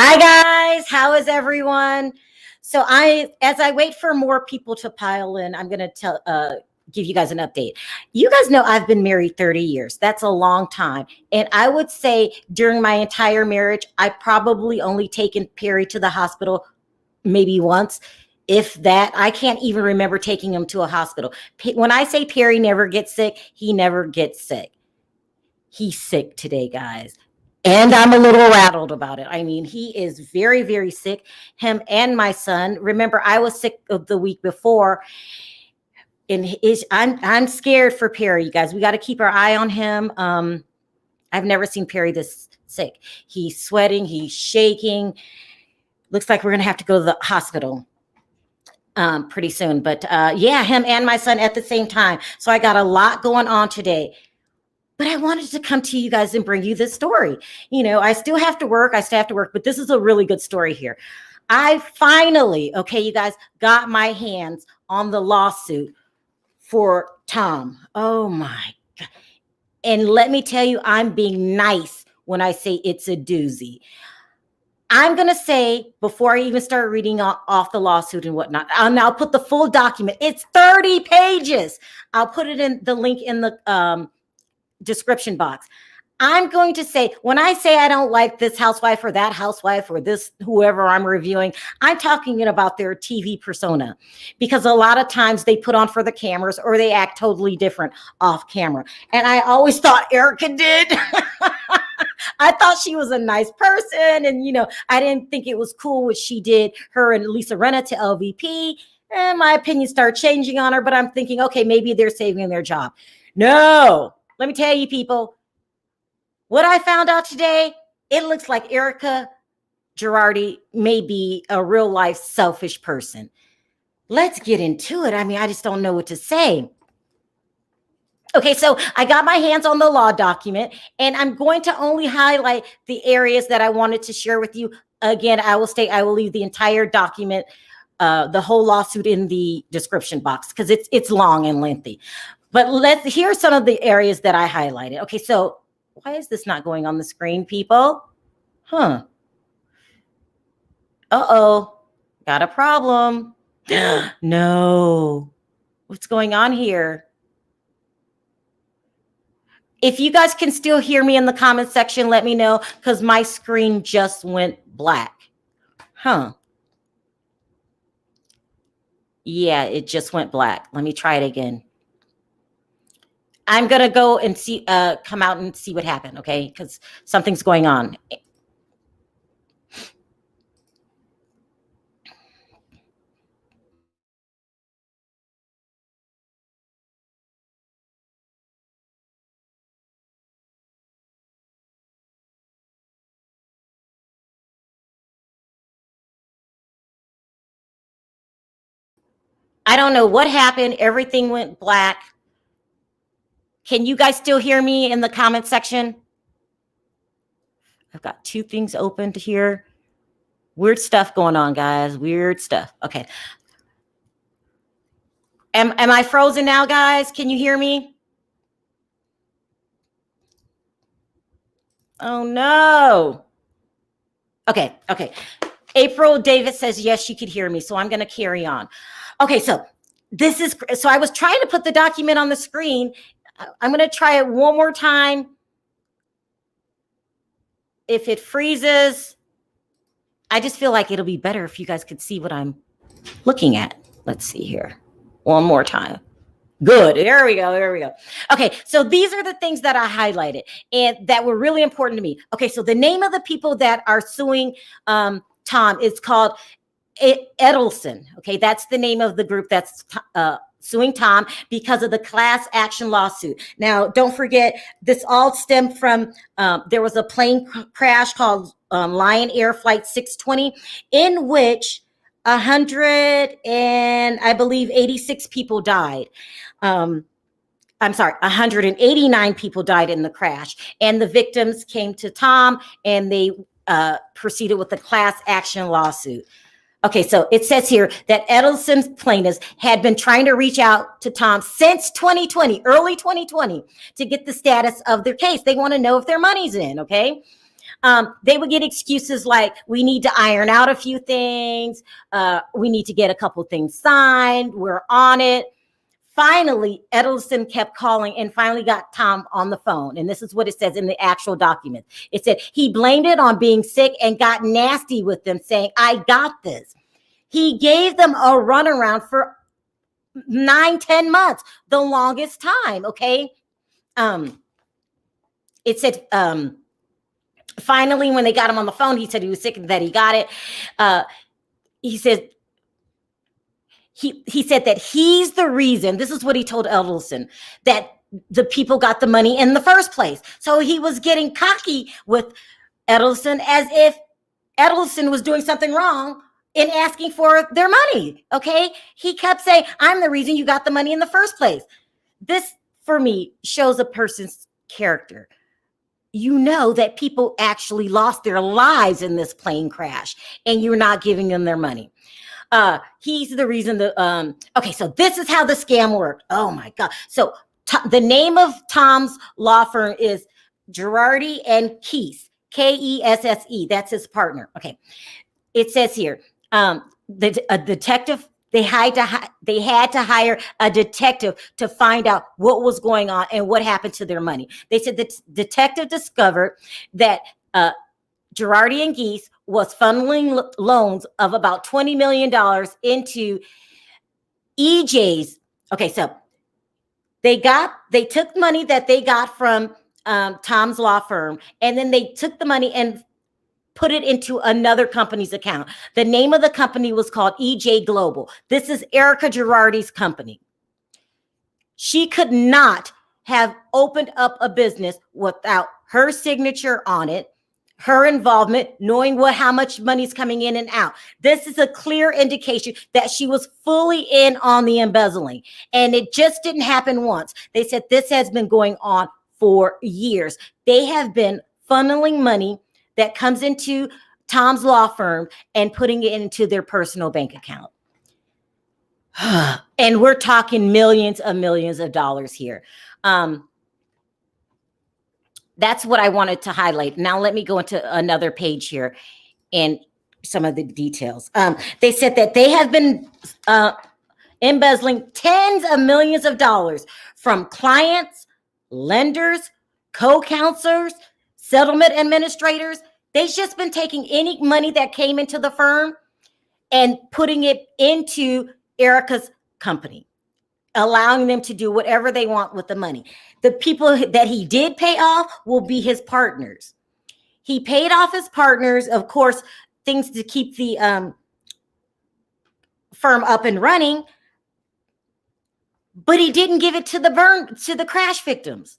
Hi guys, how is everyone? As I wait for more people to pile in, I'm going to give you guys an update. You guys know I've been married 30 years. That's a long time. And I would say during my entire marriage, I probably only taken Perry to the hospital maybe once. If that, I can't even remember taking him to a hospital. When I say Perry never gets sick, he never gets sick. He's sick today, guys. And I'm a little rattled about it. I mean, he is very, very sick. Him and my son. Remember, I was sick the week before, and I'm scared for Perry. You guys, we got to keep our eye on him. I've never seen Perry this sick. He's sweating. He's shaking. Looks like we're gonna have to go to the hospital pretty soon. But yeah, him and my son at the same time. So I got a lot going on today. But I wanted to come to you guys and bring you this story. You know, I still have to work, but this is a really good story here. I finally, okay, you guys, got my hands on the lawsuit for Tom. Oh my God. And let me tell you, I'm being nice when I say it's a doozy. I'm going to say, before I even start reading off the lawsuit and whatnot, I'll put the full document. It's 30 pages. I'll put it in the link in the description box. I'm going to say, when I say I don't like this housewife or that housewife or this whoever I'm reviewing, I'm talking about their TV persona, because a lot of times they put on for the cameras or they act totally different off camera. And I always thought Erika did. I thought she was a nice person. And, you know, I didn't think it was cool what she did, her and Lisa Rinna to LVP. And my opinion started changing on her, but I'm thinking, okay, maybe they're saving their job. No. Let me tell you, people, what I found out today, it looks like Erika Girardi may be a real life selfish person. Let's get into it. I mean, I just don't know what to say. Okay, so I got my hands on the law document, and I'm going to only highlight the areas that I wanted to share with you. Again, I will leave the entire document, the whole lawsuit, in the description box because it's long and lengthy. But here's some of the areas that I highlighted. Okay, so why is this not going on the screen, people? Huh. Uh-oh. Got a problem. No. What's going on here? If you guys can still hear me in the comment section, let me know, because my screen just went black. Huh. Yeah, it just went black. Let me try it again. I'm going to go and see, come out and see what happened, okay? Because something's going on. I don't know what happened. Everything went black. Can you guys still hear me in the comment section? I've got two things opened here. Weird stuff going on, guys. Weird stuff. Okay. Am I frozen now, guys? Can you hear me? Oh, no. Okay. April Davis says, yes, she could hear me. So I'm going to carry on. Okay. So I was trying to put the document on the screen. I'm going to try it one more time. If it freezes, I just feel like it'll be better if you guys could see what I'm looking at. Let's see here. One more time. Good. There we go. Okay. So these are the things that I highlighted and that were really important to me. Okay. So the name of the people that are suing Tom is called Edelson. Okay. That's the name of the group that's suing Tom because of the class action lawsuit. Now, don't forget, this all stemmed from, there was a plane crash called Lion Air Flight 620, in which 86 people died. I'm sorry, 189 people died in the crash. And the victims came to Tom and they proceeded with the class action lawsuit. Okay, so it says here that Edelson's plaintiffs had been trying to reach out to Tom since 2020, early 2020, to get the status of their case. They want to know if their money's in, okay? They would get excuses like, we need to iron out a few things. We need to get a couple things signed. We're on it. Finally, Edelson kept calling and finally got Tom on the phone. And this is what it says in the actual document. It said he blamed it on being sick and got nasty with them, saying, I got this. He gave them a runaround for 9-10 months, the longest time. Okay. It said, finally, when they got him on the phone, he said he was sick and that he got it. He said that he's the reason, this is what he told Edelson, that the people got the money in the first place. So he was getting cocky with Edelson as if Edelson was doing something wrong in asking for their money. Okay. He kept saying, I'm the reason you got the money in the first place. This, for me, shows a person's character. You know that people actually lost their lives in this plane crash and you're not giving them their money. He's the reason that, okay, so this is how the scam worked. Oh my God. So the name of Tom's law firm is Girardi and Keese, Kesse. That's his partner. Okay. It says here, a detective, they had to hire a detective to find out what was going on and what happened to their money. They said the detective discovered that Girardi and Keese was funneling loans of about $20 million into EJ's. Okay, so they took money that they got from Tom's law firm, and then they took the money and put it into another company's account. The name of the company was called EJ Global. This is Erika Girardi's company. She could not have opened up a business without her signature on it, her involvement, knowing how much money's coming in and out. This is a clear indication that she was fully in on the embezzling. And it just didn't happen once. They said this has been going on for years. They have been funneling money that comes into Tom's law firm and putting it into their personal bank account. And we're talking millions of dollars here. That's what I wanted to highlight. Now let me go into another page here and some of the details. They said that they have been embezzling tens of millions of dollars from clients, lenders, co-counselors, settlement administrators. They've just been taking any money that came into the firm and putting it into Erika's company, allowing them to do whatever they want with the money. The people that he did pay off will be his partners. He paid off his partners, of course, things to keep the firm up and running, but he didn't give it to the crash victims.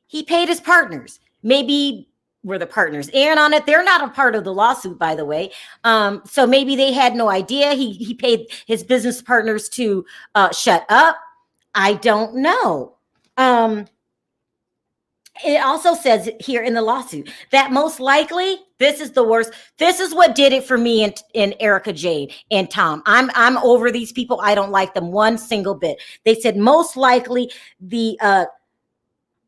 He paid his partners. Maybe were the partners in on it. They're not a part of the lawsuit, by the way. So maybe they had no idea. He paid his business partners to shut up. I don't know. It also says here in the lawsuit that most likely, this is the worst. This is what did it for me in Erika Jade and Tom. I'm over these people. I don't like them one single bit. They said most likely the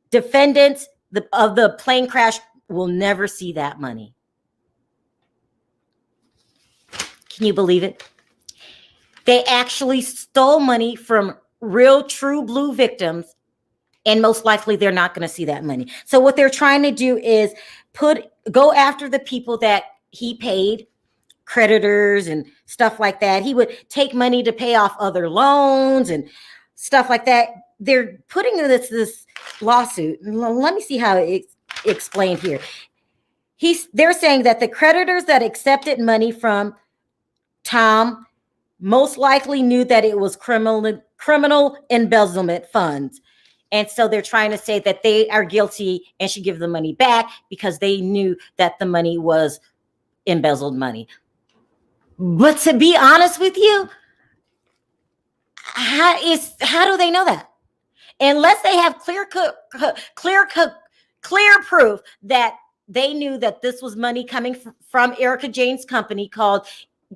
defendants of the plane crash will never see that money. Can you believe it? They actually stole money from real true blue victims, and most likely they're not going to see that money. So what they're trying to do is go after the people that he paid, creditors and stuff like that. He would take money to pay off other loans and stuff like that. They're putting this lawsuit. Let me see how it's explained here. They're saying that the creditors that accepted money from Tom most likely knew that it was criminal embezzlement funds. And so they're trying to say that they are guilty and should give the money back because they knew that the money was embezzled money. But to be honest with you, how do they know that? Unless they have clear proof that they knew that this was money coming from Erika Jane's company called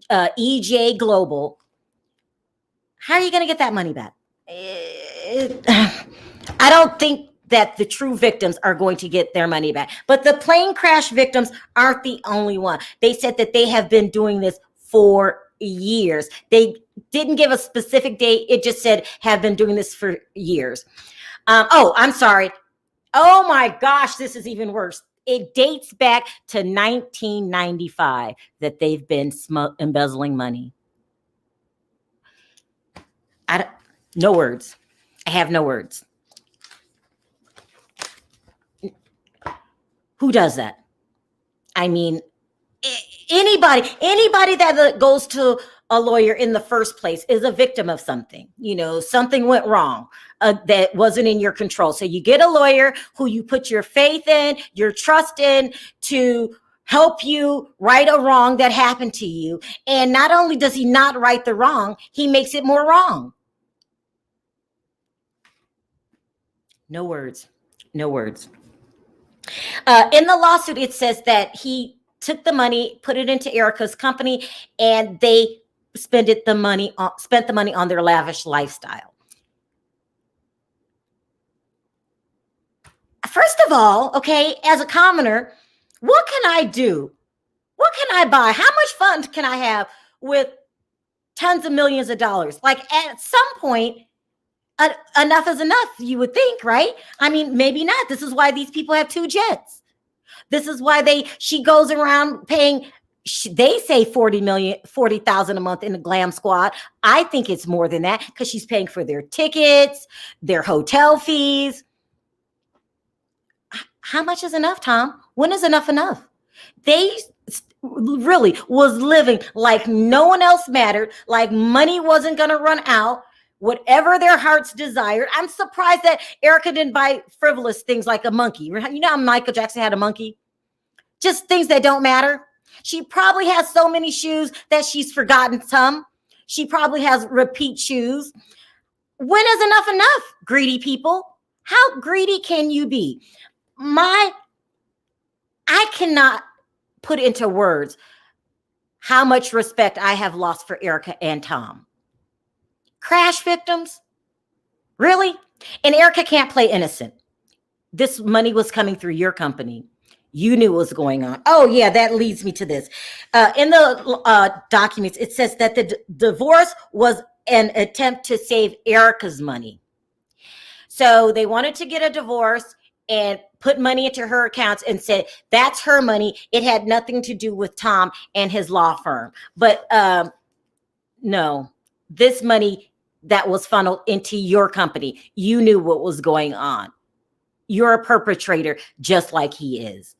EJ Global. How are you going to get that money back? I don't think that the true victims are going to get their money back. But the plane crash victims aren't the only one. They said that they have been doing this for years. They didn't give a specific date. It just said have been doing this for years. I'm sorry. Oh my gosh, this is even worse. It dates back to 1995 that they've been embezzling money. No words. I have no words. Who does that? I mean, anybody that goes to a lawyer in the first place is a victim of something. Something went wrong that wasn't in your control. So you get a lawyer who you put your faith in, your trust in to help you right a wrong that happened to you. And not only does he not right the wrong, he makes it more wrong. No words. No words. In the lawsuit, it says that he took the money, put it into Erika's company, and they spent the money on their lavish lifestyle. First of all, okay, as a commoner, what can I do? What can I buy? How much fun can I have with tons of millions of dollars? Like at some point, enough is enough, you would think, right? I mean, maybe not. This is why these people have 2 jets. This is why she goes around paying, they say $40,000 a month in the glam squad. I think it's more than that because she's paying for their tickets, their hotel fees. How much is enough, Tom? When is enough enough? They really was living like no one else mattered, like money wasn't going to run out. Whatever their hearts desired. I'm surprised that Erika didn't buy frivolous things like a monkey. You know how Michael Jackson had a monkey? Just things that don't matter. She probably has so many shoes that she's forgotten some. She probably has repeat shoes. When is enough enough, greedy people? How greedy can you be? I cannot put into words how much respect I have lost for Erika and Tom. Crash victims? Really? And Erika can't play innocent. This money was coming through your company. You knew what was going on. Oh, yeah, that leads me to this. In the documents, it says that the divorce was an attempt to save Erika's money. So they wanted to get a divorce and put money into her accounts and said, that's her money. It had nothing to do with Tom and his law firm. But no, this money that was funneled into your company. You knew what was going on. You're a perpetrator just like he is.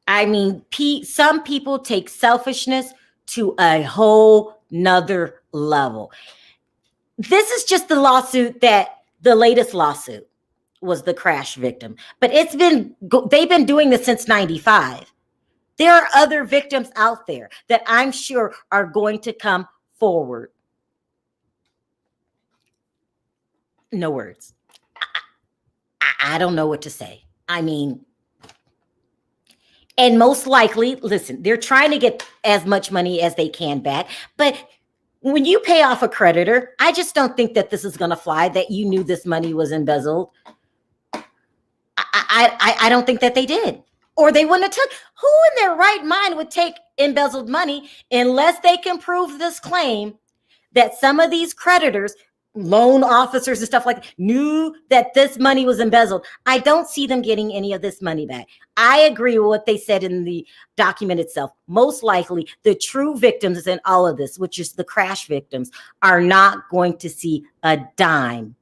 I mean, some people take selfishness to a whole nother level. This is just the latest lawsuit was the crash victim. But they've been doing this since 95. There are other victims out there that I'm sure are going to come forward. No words. I don't know what to say. I mean, and most likely, listen, they're trying to get as much money as they can back. But when you pay off a creditor, I just don't think that this is going to fly, that you knew this money was embezzled. I don't think that they did. Or they wouldn't have took. Who in their right mind would take embezzled money unless they can prove this claim that some of these creditors, loan officers and stuff like that, knew that this money was embezzled? I don't see them getting any of this money back. I agree with what they said in the document itself. Most likely, the true victims in all of this, which is the crash victims, are not going to see a dime.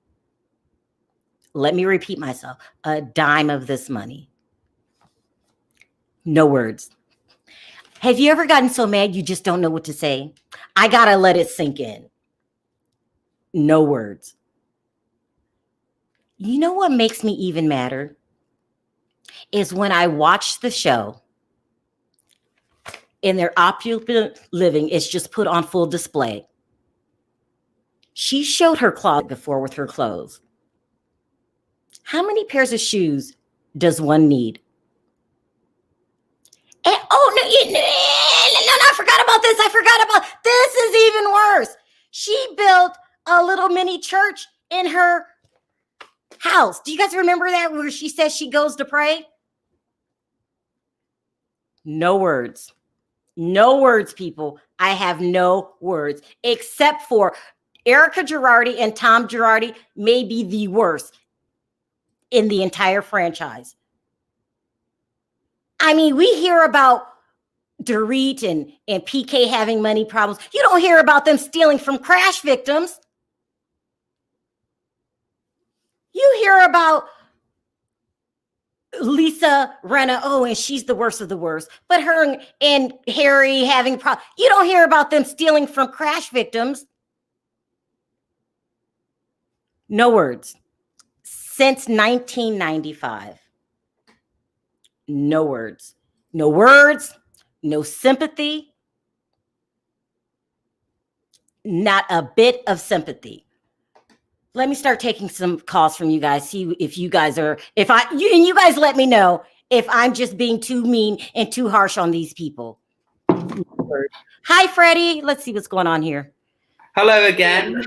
Let me repeat myself, a dime of this money. No words. Have you ever gotten so mad you just don't know what to say? I gotta let it sink in. No words. You know what makes me even madder? Is when I watch the show and their opulent living is just put on full display. She showed her closet before with her clothes. How many pairs of shoes does one need? And, no, I forgot about this. This is even worse. She built a little mini church in her house. Do you guys remember that where she says she goes to pray? No words. No words, people. I have no words except for Erika Girardi and Tom Girardi may be the worst in the entire franchise. I mean, we hear about Dorit and PK having money problems. You don't hear about them stealing from crash victims. You hear about Lisa Rinna, and she's the worst of the worst. But her and Harry having problems. You don't hear about them stealing from crash victims. No words. Since 1995. No words. No words. No sympathy. Not a bit of sympathy. Let me start taking some calls from you guys. See if you guys are, you guys let me know if I'm just being too mean and too harsh on these people. Hi, Freddie. Let's see what's going on here. Hello again.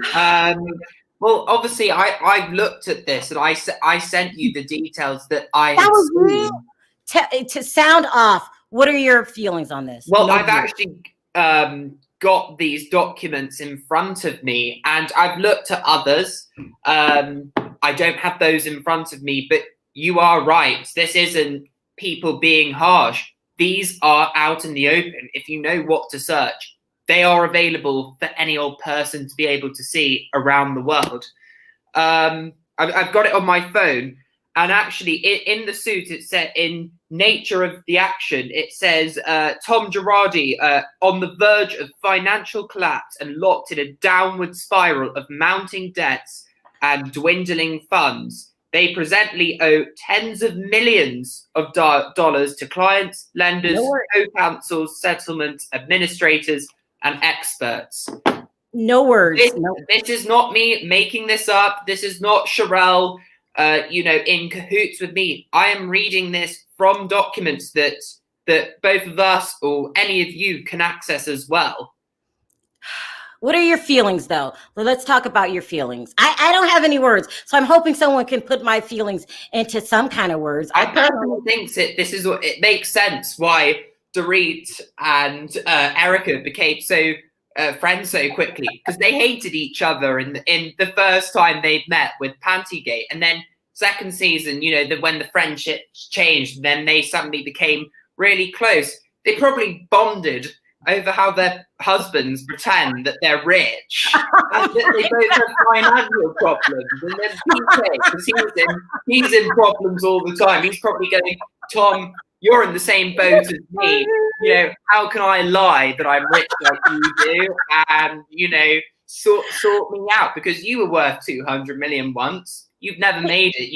Well, obviously, I looked at this and I sent you the details that I had seen. To sound off, what are your feelings on this? Well, I've actually got these documents in front of me, and I've looked at others. I don't have those in front of me, but you are right. This isn't people being harsh. These are out in the open. If you know what to search, they are available for any old person to be able to see around the world. I've got it on my phone, and actually in the suit, it said in Nature of the Action, it says Tom Girardi on the verge of financial collapse and locked in a downward spiral of mounting debts and dwindling funds. They presently owe tens of millions of dollars to clients, lenders, co-counsels, settlements, administrators, and experts. No words. This is not me making this up. This is not Sharrell, in cahoots with me. I am reading this from documents that both of us or any of you can access as well. What are your feelings, though? Well, let's talk about your feelings. I don't have any words, so I'm hoping someone can put my feelings into some kind of words. I personally think it makes sense why Dorit and Erika became so friends so quickly, because they hated each other in the first time they'd met with Pantygate, and then second season, when the friendship changed, then they suddenly became really close. They probably bonded over how their husbands pretend that they're rich and that they both have financial problems. And then PK, because he's in problems all the time, he's probably going, Tom, you're in the same boat as me. How can I lie that I'm rich like you do? And, sort me out, because you were worth 200 million once. You've never made it.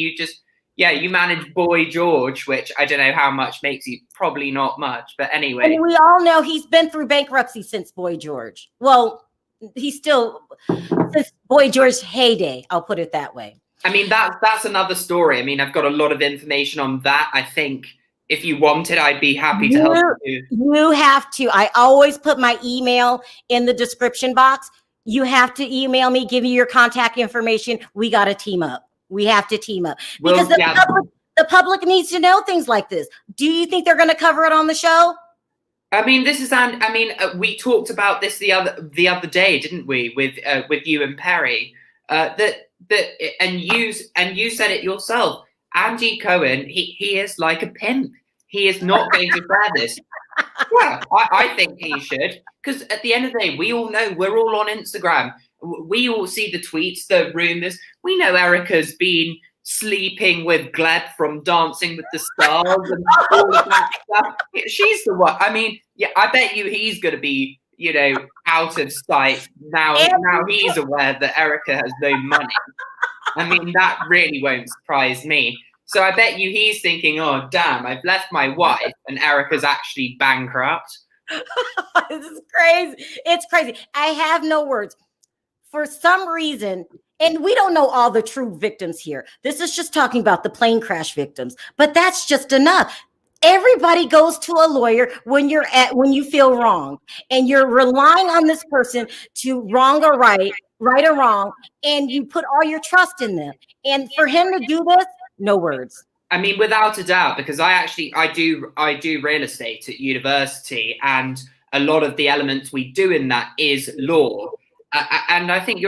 You manage Boy George, which I don't know how much makes you, probably not much. But anyway. And we all know he's been through bankruptcy since Boy George. Well, he's still, since Boy George's heyday, I'll put it that way. I mean, that's another story. I mean, I've got a lot of information on that. I think if you wanted, I'd be happy to help you. You have to. I always put my email in the description box. You have to email me, give me your contact information. We got to team up. We have to team up because the public needs to know things like this. Do you think they're going to cover it on the show? I mean, we talked about this the other day, didn't we, with you and Perry? And you said it yourself. Andy Cohen, he is like a pimp. He is not going to share this. Yeah, I think he should, because at the end of the day, we all know, we're all on Instagram. We all see the tweets, the rumors. We know Erika's been sleeping with Gleb from Dancing with the Stars and all of that stuff. She's the one. I mean, yeah, I bet you he's going to be, out of sight now. Now he's aware that Erika has no money. I mean, that really won't surprise me. So I bet you he's thinking, oh, damn, I've left my wife and Erika's actually bankrupt. This is crazy. It's crazy. I have no words. For some reason, and we don't know all the true victims here. This is just talking about the plane crash victims, but that's just enough. Everybody goes to a lawyer when you feel wrong, and you're relying on this person to wrong or right right or wrong, and you put all your trust in them. And for him to do this, no words. I mean, without a doubt, because I do real estate at university, and a lot of the elements we do in that is law. And I think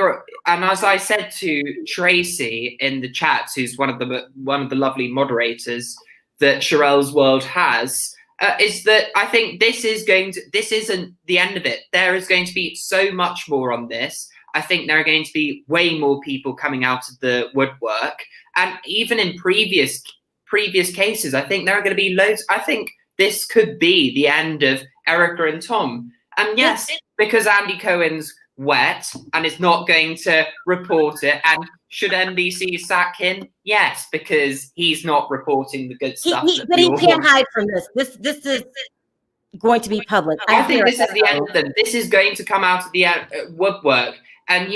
and as I said to Tracy in the chat, who's one of the lovely moderators that Sharrell's World has, is that I think this isn't the end of it. There is going to be so much more on this. I think there are going to be way more people coming out of the woodwork, and even in previous cases, I think there are going to be loads. I think this could be the end of Erika and Tom. And yes, because Andy Cohen's wet and is not going to report it. And should NBC sack him? Yes, because he's not reporting the good stuff. But he can't hide from this. This is going to be public. I think this is the end of them. This is going to come out of the woodwork. And,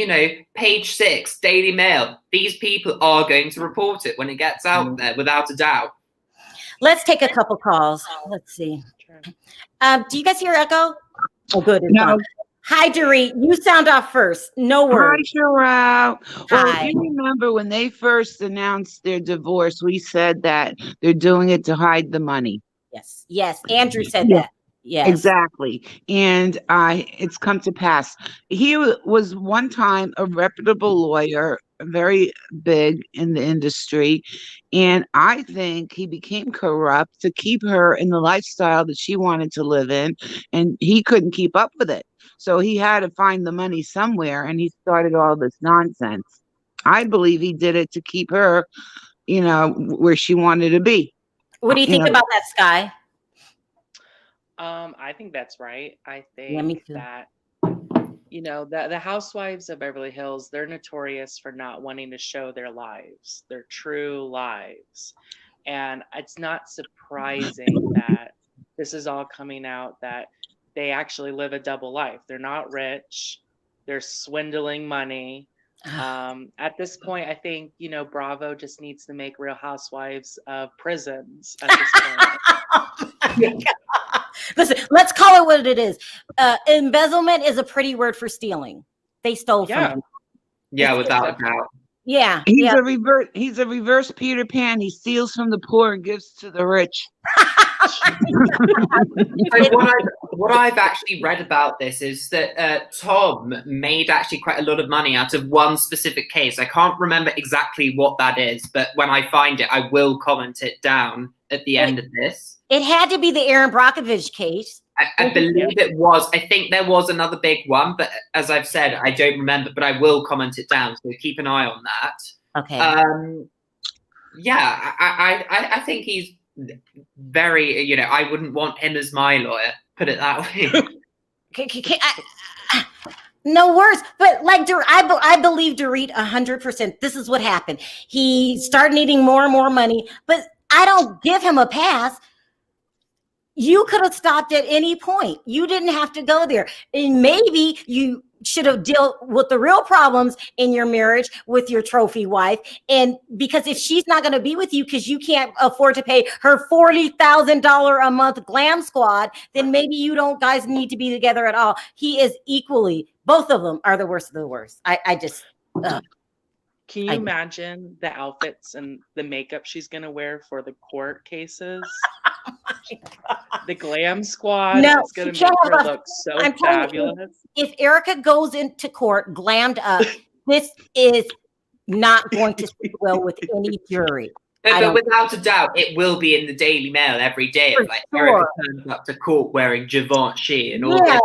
Page 6, Daily Mail, these people are going to report it when it gets out there, without a doubt. Let's take a couple calls. Let's see. Do you guys hear echo? Oh, good. No. Hi, Dorit. You sound off first. No words. Hi, Sharrell. Well, Hi. if you remember when they first announced their divorce, we said that they're doing it to hide the money. Yes. Andrew said that. Yes. Exactly. And it's come to pass. He was one time a reputable lawyer, very big in the industry. And I think he became corrupt to keep her in the lifestyle that she wanted to live in. And he couldn't keep up with it. So he had to find the money somewhere. And he started all this nonsense. I believe he did it to keep her, where she wanted to be. What do you think about that, Sky? I think that's right. I think that, the housewives of Beverly Hills, they're notorious for not wanting to show their lives, their true lives. And it's not surprising that this is all coming out, that they actually live a double life. They're not rich. They're swindling money. At this point, I think, Bravo just needs to make Real Housewives of prisons at this point. Listen, let's call it what it is. Embezzlement is a pretty word for stealing. They stole from people. Yeah, without a doubt. Yeah. He's a reverse Peter Pan. He steals from the poor and gives to the rich. What I've actually read about this is that Tom made actually quite a lot of money out of one specific case. I can't remember exactly what that is, but when I find it, I will comment it down at the end of this. It had to be the Aaron Brockovich case. I believe it was. I think there was another big one, but as I've said, I don't remember, but I will comment it down. So keep an eye on that. Okay. I think he's very, I wouldn't want him as my lawyer, put it that way. No words, but I believe Dorit 100%. This is what happened. He started needing more and more money, but I don't give him a pass. You could have stopped at any point. You didn't have to go there. And maybe you should have dealt with the real problems in your marriage with your trophy wife. And because if she's not going to be with you because you can't afford to pay her $40,000 a month glam squad, then maybe you don't guys need to be together at all. He is both of them are the worst of the worst. Can you imagine the outfits and the makeup she's going to wear for the court cases? The glam squad is going to make her look so fabulous. If Erika goes into court glammed up, this is not going to sit well with any jury. But without a doubt, it will be in the Daily Mail every day. Erika turns up to court wearing Givenchy and all that.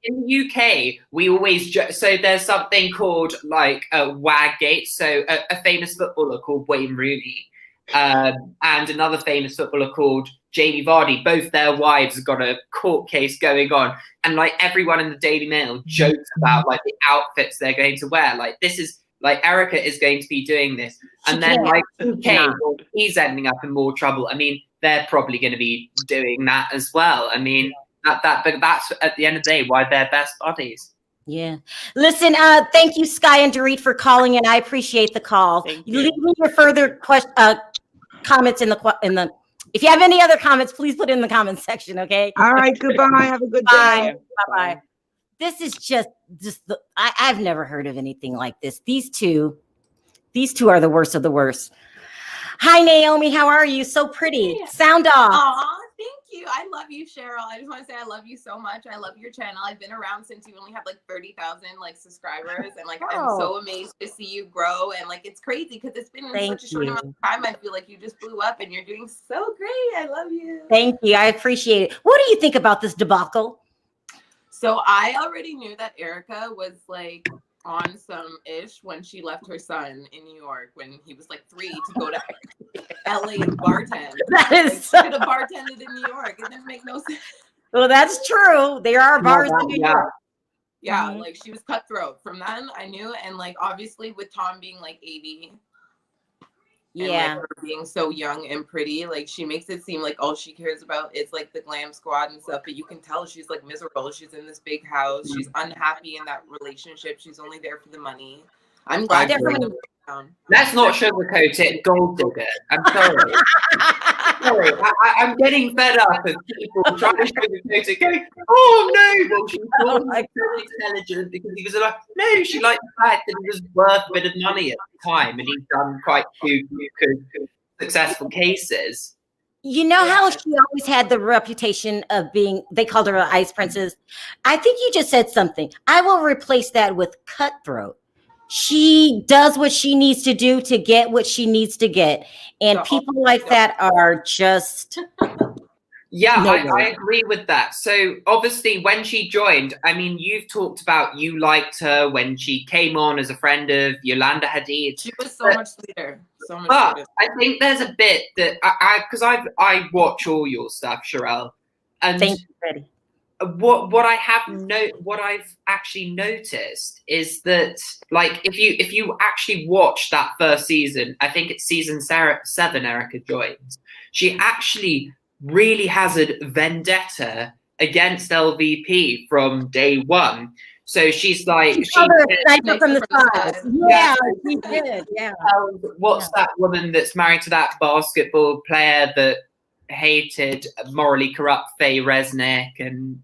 In the UK, we always so there's something called Waggate. So a famous footballer called Wayne Rooney and another famous footballer called Jamie Vardy. Both their wives have got a court case going on, and everyone in the Daily Mail jokes about the outfits they're going to wear. This is. Erika is going to be doing this, and then UK, he's ending up in more trouble. I mean, they're probably going to be doing that as well. I mean, but that's at the end of the day why they're best buddies. Yeah. Listen, thank you, Sky and Dorit, for calling in. I appreciate the call. Leave me your further comments in the. If you have any other comments, please put it in the comments section. Okay. All right. Goodbye. Have a good day. Bye. Bye. This is just I've never heard of anything like this. These two are the worst of the worst. Hi, Naomi. How are you? So pretty. Sound off. Aw, thank you. I love you, Sharrell. I just want to say I love you so much. I love your channel. I've been around since you only have like 30,000 like subscribers, and like I'm so amazed to see you grow. And like it's crazy because it's been in such a short amount of time. I feel like you just blew up, and you're doing so great. I love you. Thank you. I appreciate it. What do you think about this debacle? So I already knew that Erika was like on some ish when she left her son in New York when he was like 3 to go to LA and bartend. That is like, she could have bartended in New York. It didn't make no sense. Well, that's true. There are bars in New York. Yeah, like she was cutthroat. From then I knew, and like obviously with Tom being like 80. And like her being so young and pretty, like she makes it seem like all she cares about is like the glam squad and stuff, but you can tell she's like miserable. She's in this big house. She's unhappy in that relationship. She's only there for the money. I'm glad you're bringing it down. Let's not sugarcoat it, gold digger. I'm sorry. Sorry, I'm getting fed up of people trying to sugarcoat it, going, oh no, well, she's so intelligent because he was like, no, she liked the fact that he was worth a bit of money at the time and he's done quite few successful cases. You know how she always had the reputation of being, they called her an ice princess. I think you just said something. I will replace that with cutthroat. She does what she needs to do to get what she needs to get. And people like that are just... Yeah, I agree with that. So obviously when she joined, I mean, you've talked about you liked her when she came on as a friend of Yolanda Hadid. She was so much sweeter. So much sweeter. I think there's a bit that because I watch all your stuff, Sharrell. And thank you, Betty. What I've actually noticed is that like if you actually watch that first season, I think it's season 7 Erika joins, she actually really has a vendetta against LVP from day one. So she's like she from the side. Yeah, she did. Yeah. What's that woman that's married to that basketball player that hated morally corrupt Faye Resnick and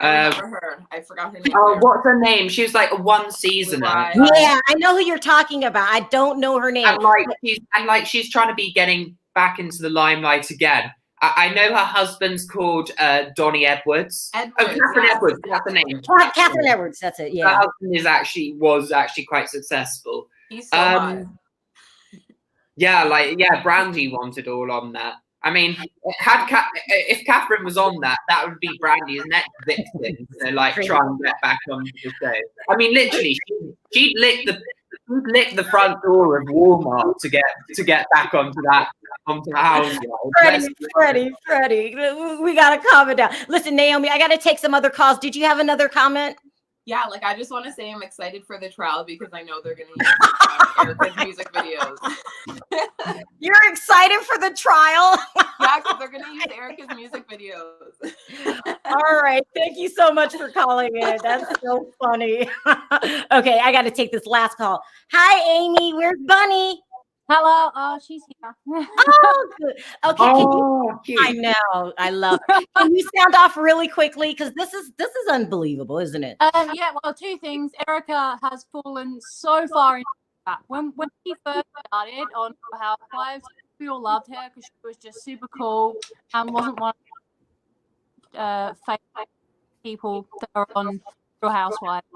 I remember her. I forgot her name. Oh, what's her name? She was like a one seasoner. Yeah, I know who you're talking about. I don't know her name. And she's trying to be getting back into the limelight again. I know her husband's called Donnie Edwards. Catherine Edwards. That's the name. Catherine Edwards. That's it. Yeah. Her husband was actually quite successful. He's so hot. Yeah, Brandy wanted all on that. I mean, if Catherine was on that would be Brandy's next victim to like try and get back onto the show. I mean, literally, she'd lick the front door of Walmart to get back onto the house. Freddie, we gotta calm it down. Listen, Naomi, I gotta take some other calls. Did you have another comment? Yeah, like I just want to say I'm excited for the trial because I know they're going to use Erika's music videos. You're excited for the trial? Yeah, because they're going to use Erika's music videos. All right. Thank you so much for calling in. That's so funny. Okay, I got to take this last call. Hi, Amy. Where's Bunny? Hello. Oh, she's here. Oh, good. Okay. I know. I love it. Can you sound off really quickly? Because this is unbelievable, isn't it? Yeah. Well, two things. Erika has fallen so far into that. When she first started on Housewives, we all loved her because she was just super cool and wasn't one of fake people that are on Real Housewives.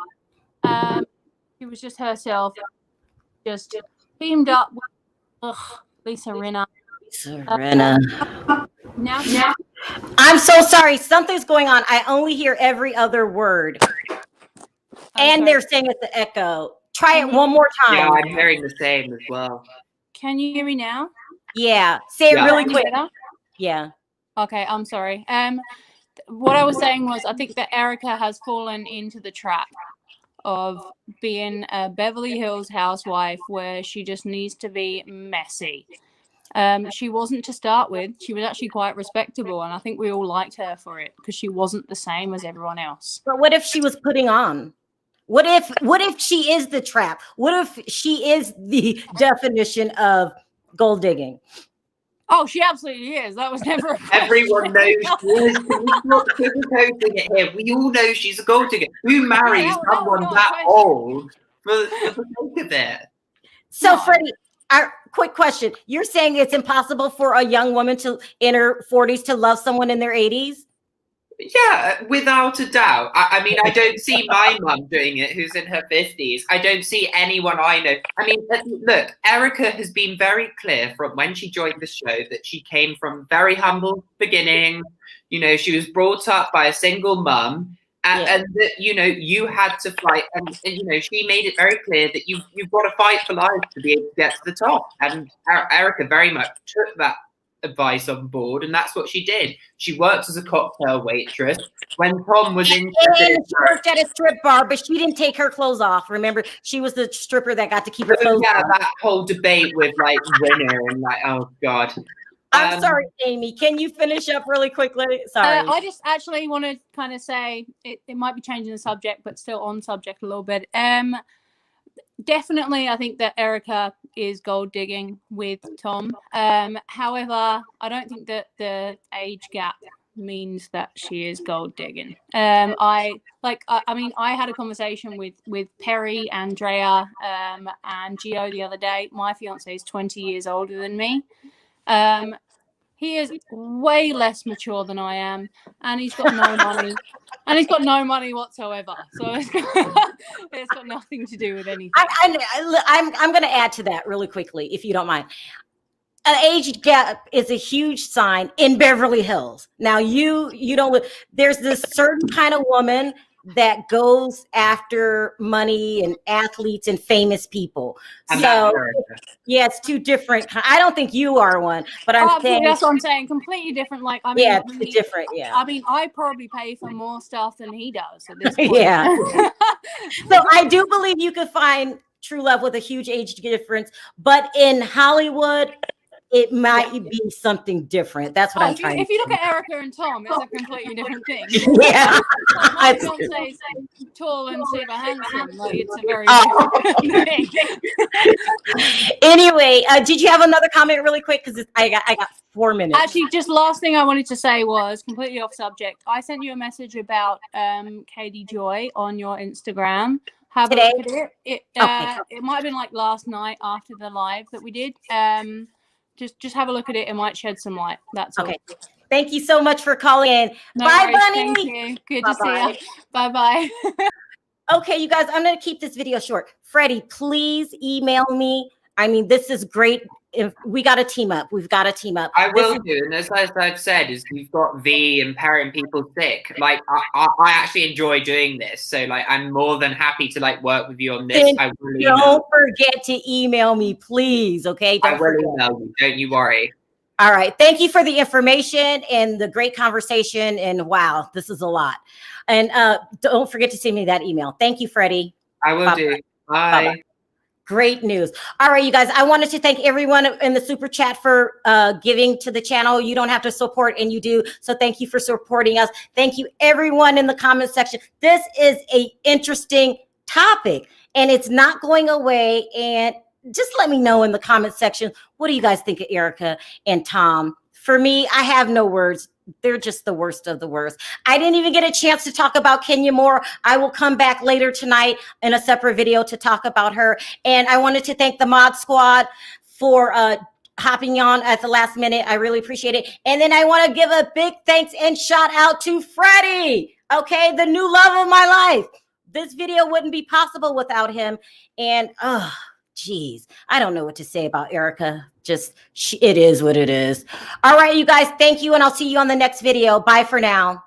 She was just herself, just teamed up with Lisa Rinna. Now, I'm so sorry. Something's going on. I only hear every other word. And they're saying it's the echo. Try it one more time. Yeah, I'm hearing the same as well. Can you hear me now? Yeah. Say it really quick. Yeah. Okay, I'm sorry. What I was saying was I think that Erika has fallen into the trap of being a Beverly Hills housewife where she just needs to be messy. She wasn't to start with. She was actually quite respectable, and I think we all liked her for it because she wasn't the same as everyone else. But what if she was putting on? What if she is the trap? What if she is the definition of gold digging? Oh, she absolutely is. That was never a question. Everyone knows she is. We're not sugarcoating it here. We all know she's a gold digger. Who marries someone that old for the sake of it? So, Freddie, our quick question. You're saying it's impossible for a young woman in her 40s to love someone in their 80s? Yeah, without a doubt. I mean, I don't see my mum doing it, who's in her 50s. I don't see anyone I know. I mean, look, Erika has been very clear from when she joined the show that she came from very humble beginning. You know, she was brought up by a single mum, and that, you know, you had to fight. And, you know, she made it very clear that you've got to fight for life to be able to get to the top. And Erika very much took that advice on board, and that's what she did. She worked as a cocktail waitress when Tom was in. She worked at a strip bar, but she didn't take her clothes off. Remember, she was the stripper that got to keep her clothes on. That whole debate with like winner and like, oh god. I'm sorry, Amy. Can you finish up really quickly? Sorry. I just actually want to kind of say it might be changing the subject, but still on subject a little bit. Definitely, I think that Erika is gold digging with Tom. However, I don't think that the age gap means that she is gold digging. I mean, I had a conversation with Perry, Andrea, and Gio the other day. My fiance is 20 years older than me. He is way less mature than I am, and he's got no money. And he's got no money whatsoever, so it's got nothing to do with anything. I'm going to add to that really quickly, if you don't mind. An age gap is a huge sign in Beverly Hills. Now, you don't. There's this certain kind of woman that goes after money and athletes and famous people. So yeah, it's two different. I don't think you are one, but I'm saying that's what I'm saying. Completely different. Like, I mean, yeah, different. Yeah. I mean, I probably pay for more stuff than he does at this point. Yeah. So I do believe you could find true love with a huge age difference, but in Hollywood, it might be something different. That's what I'm trying. If you look at Erika and Tom, it's a completely different thing. Yeah. My fiance is tall and super handsome. Like, it's a very different thing. Anyway, did you have another comment really quick? Because I got 4 minutes. Actually, just last thing I wanted to say was completely off subject. I sent you a message about Katie Joy on your Instagram. Have a look at it. It might have been like last night after the live that we did. Just have a look at it. It might shed some light. That's all. Okay. Thank you so much for calling in. No Bye, worries. Bunny. Thank you. Good to see you. Bye-bye. Okay, you guys, I'm going to keep this video short. Freddie, please email me. I mean, this is great. If we got to team up. We've got to team up. I will do. And as I've said, is we've got V and pairing people sick. Like, I actually enjoy doing this. So, like, I'm more than happy to, like, work with you on this. Don't forget to email me, please. Okay? I will email you. Don't you worry. All right. Thank you for the information and the great conversation. And wow, this is a lot. And don't forget to send me that email. Thank you, Freddie. I will do. Bye. Bye-bye. Great news. All right, you guys, I wanted to thank everyone in the super chat for giving to the channel. You don't have to support, and you do. So thank you for supporting us. Thank you, everyone in the comment section. This is an interesting topic, and it's not going away. And just let me know in the comment section, what do you guys think of Erika and Tom? For me, I have no words. They're just the worst of the worst. I didn't even get a chance to talk about Kenya Moore. I will come back later tonight in a separate video to talk about her. And I wanted to thank the Mod Squad for hopping on at the last minute. I really appreciate it. And then I want to give a big thanks and shout out to Freddie. Okay, the new love of my life. This video wouldn't be possible without him. And geez, I don't know what to say about Erika. Just, it is what it is. All right, you guys, thank you, and I'll see you on the next video. Bye for now.